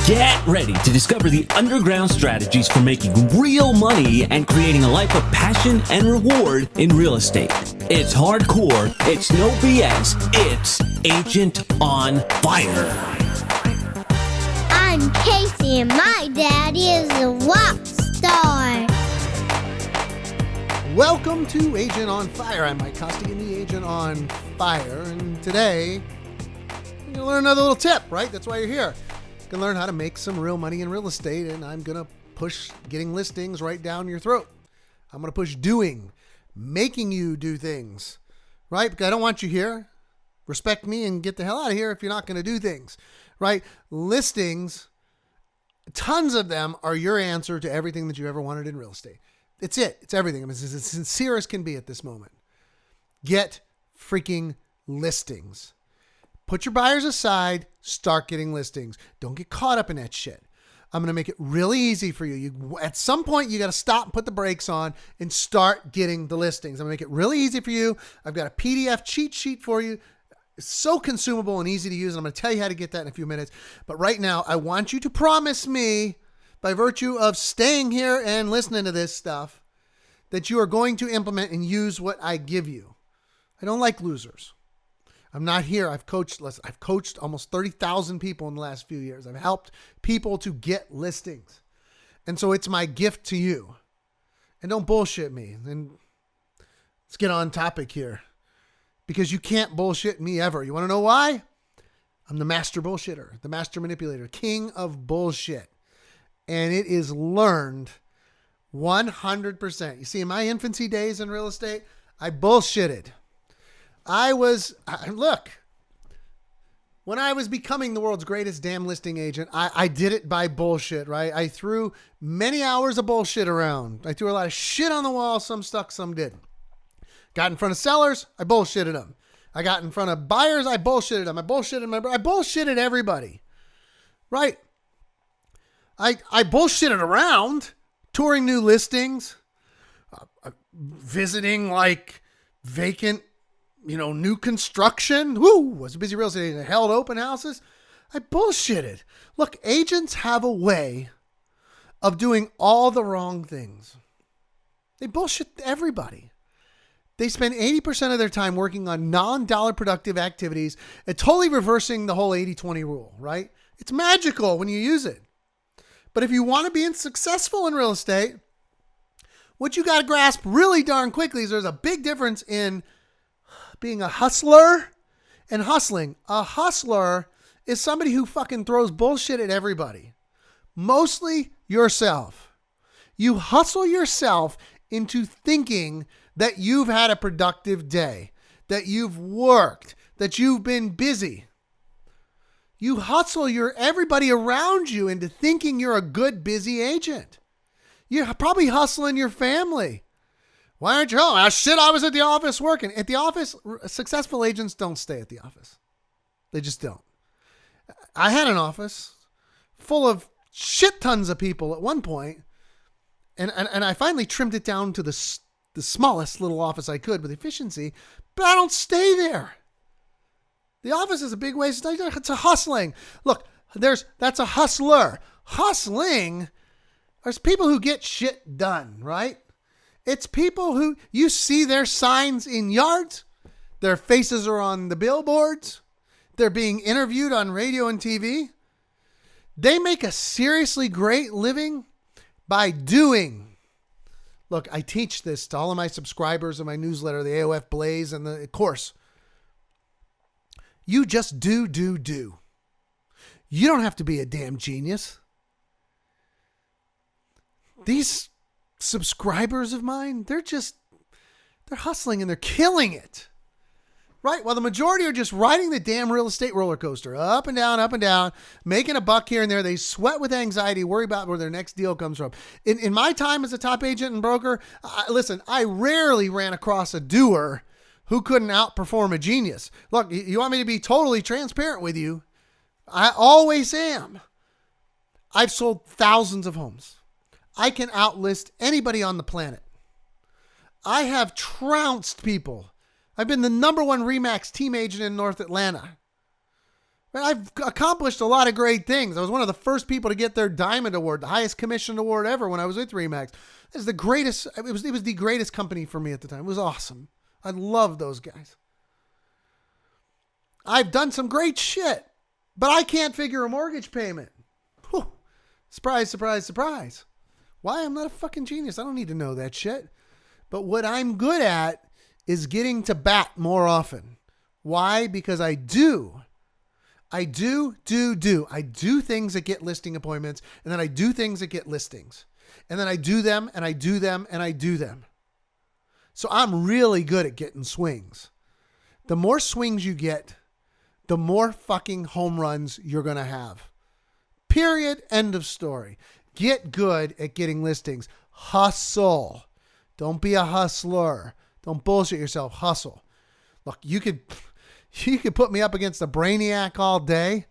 Get ready to discover the underground strategies for making real money and creating a life of passion and reward in real estate. It's hardcore, it's no BS, it's Agent on Fire. I'm Casey and my daddy is a rock star. Welcome to Agent on Fire. I'm Mike Costigan, the Agent on Fire, and today you're going to learn another little tip, right? That's why you're here. You're going to learn how to make some real money in real estate, and I'm going to push getting listings right down your throat. I'm going to push making you do things, right? Because I don't want you here. Respect me and get the hell out of here if you're not going to do things, right? Listings, tons of them are your answer to everything that you ever wanted in real estate. It's it. It's everything. I'm as sincere as can be at this moment. Get freaking listings. Put your buyers aside. Start getting listings. Don't get caught up in that shit. I'm going to make it really easy for you. At some point, you got to stop and put the brakes on and start getting the listings. I'm going to make it really easy for you. I've got a PDF cheat sheet for you. It's so consumable and easy to use. And I'm going to tell you how to get that in a few minutes. But right now, I want you to promise me, by virtue of staying here and listening to this stuff, that you are going to implement and use what I give you. I don't like losers. I'm not here. I've coached almost 30,000 people in the last few years. I've helped people to get listings. And so it's my gift to you. And don't bullshit me. And let's get on topic here. Because you can't bullshit me ever. You want to know why? I'm the master bullshitter, the master manipulator, king of bullshit. And it is learned 100%. You see, in my infancy days in real estate, I bullshitted. When I was becoming the world's greatest damn listing agent, I did it by bullshit, right? I threw many hours of bullshit around. I threw a lot of shit on the wall. Some stuck, some didn't. Got in front of sellers, I bullshitted them. I got in front of buyers, I bullshitted them. I bullshitted everybody, right? I bullshitted around, touring new listings, visiting like vacant, new construction. Was a busy real estate agent. I held open houses. I bullshitted. Look, agents have a way of doing all the wrong things. They bullshit everybody. They spend 80% of their time working on non-dollar productive activities and totally reversing the whole 80-20 rule, right? It's magical when you use it. But if you want to be successful in real estate, what you got to grasp really darn quickly is there's a big difference in being a hustler and hustling. A hustler is somebody who fucking throws bullshit at everybody, mostly yourself. You hustle yourself into thinking that you've had a productive day, that you've worked, that you've been busy. You hustle everybody around you into thinking you're a good, busy agent. You're probably hustling your family. Why aren't you? Oh, shit, I was at the office working. At the office, successful agents don't stay at the office. They just don't. I had an office full of shit tons of people at one point, and I finally trimmed it down to the smallest little office I could with efficiency, but I don't stay there. The office is a big waste. It's a hustling. Look, that's a hustler. Hustling, there's people who get shit done, right? It's people who you see their signs in yards. Their faces are on the billboards. They're being interviewed on radio and TV. They make a seriously great living by doing. Look, I teach this to all of my subscribers of my newsletter, the AOF Blaze and the course. You just do. You don't have to be a damn genius. These subscribers of mine, they're hustling and they're killing it. Right? While the majority are just riding the damn real estate roller coaster, up and down, making a buck here and there. They sweat with anxiety, worry about where their next deal comes from. In my time as a top agent and broker, I rarely ran across a doer who couldn't outperform a genius. Look, you want me to be totally transparent with you? I always am. I've sold thousands of homes. I can outlist anybody on the planet. I have trounced people. I've been the number one RE/MAX team agent in North Atlanta. But I've accomplished a lot of great things. I was one of the first people to get their Diamond Award, the highest commission award ever when I was with Remax. It was the greatest. It was the greatest company for me at the time. It was awesome. I loved those guys. I've done some great shit, but I can't figure a mortgage payment. Whew. Surprise, surprise, surprise. Why? I'm not a fucking genius. I don't need to know that shit. But what I'm good at is getting to bat more often. Why? Because I do things that get listing appointments, and then I do things that get listings. And then I do them, and I do them, and I do them. So I'm really good at getting swings. The more swings you get, the more fucking home runs you're going to have. Period. End of story. Get good at getting listings. Hustle. Don't be a hustler. Don't bullshit yourself. Hustle. Look, you could put me up against a brainiac all day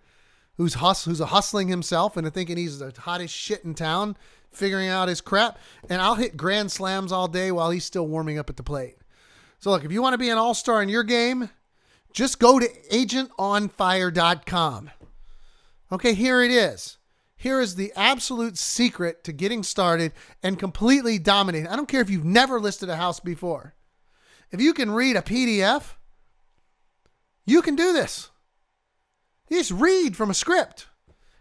who's hustling himself and thinking he's the hottest shit in town, figuring out his crap, and I'll hit grand slams all day while he's still warming up at the plate. So look, if you want to be an all-star in your game, just go to agentonfire.com. Okay, here it is. Here is the absolute secret to getting started and completely dominating. I don't care if you've never listed a house before. If you can read a PDF, you can do this. You just read from a script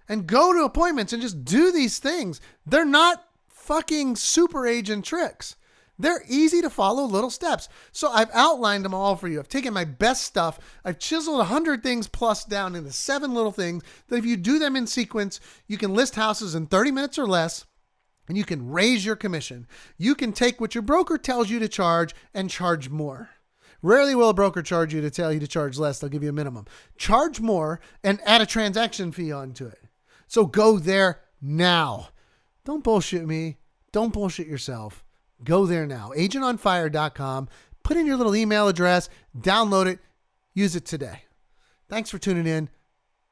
and go to appointments and just do these things. They're not fucking super agent tricks. They're easy to follow little steps. So I've outlined them all for you. I've taken my best stuff. I've chiseled 100 things plus down into 7 little things that if you do them in sequence, you can list houses in 30 minutes or less, and you can raise your commission. You can take what your broker tells you to charge and charge more. Rarely will a broker charge you to tell you to charge less. They'll give you a minimum. Charge more and add a transaction fee onto it. So go there now. Don't bullshit me. Don't bullshit yourself. Go there now. agentonfire.com. Put in your little email address. Download it. Use it today. Thanks for tuning in.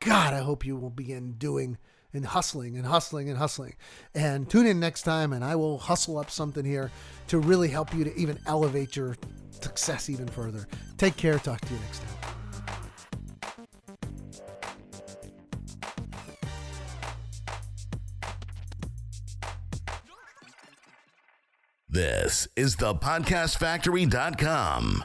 God, I hope you will begin doing and hustling and hustling and hustling. And tune in next time, and I will hustle up something here to really help you to even elevate your success even further. Take care. Talk to you next time. This is thepodcastfactory.com.